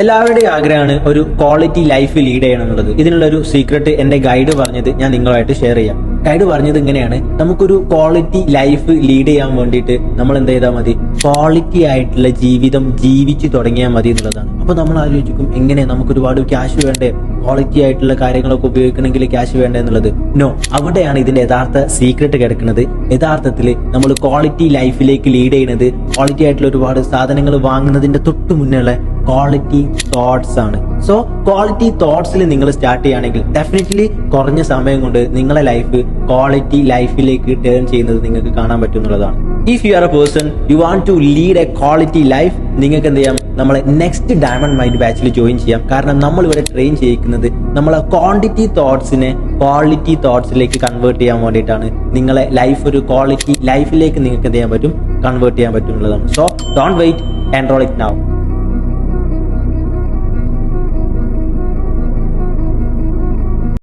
എല്ലാവരുടെയും ആഗ്രഹമാണ് ഒരു ക്വാളിറ്റി ലൈഫ് ലീഡ് ചെയ്യണം എന്നുള്ളത്. ഇതിനുള്ള ഒരു സീക്രട്ട് എന്റെ ഗൈഡ് പറഞ്ഞത് ഞാൻ നിങ്ങളുമായിട്ട് ഷെയർ ചെയ്യാം. ഗൈഡ് പറഞ്ഞത് ഇങ്ങനെയാണ്: നമുക്കൊരു ക്വാളിറ്റി ലൈഫ് ലീഡ് ചെയ്യാൻ വേണ്ടിയിട്ട് നമ്മൾ എന്ത് ചെയ്താൽ മതി? ക്വാളിറ്റി ആയിട്ടുള്ള ജീവിതം ജീവിച്ചു തുടങ്ങിയാൽ മതി എന്നുള്ളതാണ്. അപ്പൊ നമ്മൾ ആലോചിക്കും, എങ്ങനെ നമുക്ക് ഒരുപാട് ക്യാഷ് വേണ്ടേ, ക്വാളിറ്റി ആയിട്ടുള്ള കാര്യങ്ങളൊക്കെ ഉപയോഗിക്കണമെങ്കിൽ ക്യാഷ് വേണ്ടേ എന്നുള്ളത്. നോ, അവിടെയാണ് ഇതിന്റെ യഥാർത്ഥ സീക്രട്ട് കിടക്കുന്നത്. യഥാർത്ഥത്തിൽ നമ്മൾ ക്വാളിറ്റി ലൈഫിലേക്ക് ലീഡ് ചെയ്യുന്നത് ക്വാളിറ്റി ആയിട്ടുള്ള ഒരുപാട് സാധനങ്ങൾ വാങ്ങുന്നതിന്റെ തൊട്ട് മുന്നേയുള്ള ക്വാളിറ്റി തോട്ട്സ് ആണ്. സോ ക്വാളിറ്റി തോട്ട്സിൽ നിങ്ങൾ സ്റ്റാർട്ട് ചെയ്യുകയാണെങ്കിൽ ഡെഫിനറ്റ്ലി കുറഞ്ഞ സമയം കൊണ്ട് നിങ്ങളെ ലൈഫ് ക്വാളിറ്റി ലൈഫിലേക്ക് ടേൺ ചെയ്യുന്നത് നിങ്ങൾക്ക് കാണാൻ പറ്റും എന്നുള്ളതാണ്. If you are a person you want to lead a quality life, നിങ്ങൾക്ക് എന്ത് ചെയ്യാം? നമ്മളെ നെക്സ്റ്റ് ഡയമണ്ട് മൈൻഡ് ബാച്ചിൽ ജോയിൻ ചെയ്യാം. കാരണം നമ്മൾ ഇവിടെ ട്രെയിൻ ചെയ്യിക്കുന്നത് നമ്മളെ ക്വാണ്ടിറ്റി തോട്ട്സിനെ ക്വാളിറ്റി തോട്ട്സിലേക്ക് കൺവേർട്ട് ചെയ്യാൻ വേണ്ടിയിട്ടാണ്. നിങ്ങളെ ലൈഫ് ഒരു ക്വാളിറ്റി ലൈഫിലേക്ക് നിങ്ങൾക്ക് എന്ത് ചെയ്യാൻ പറ്റും? കൺവേർട്ട് ചെയ്യാൻ പറ്റും എന്നുള്ളതാണ്. So don't wait, enrol it now.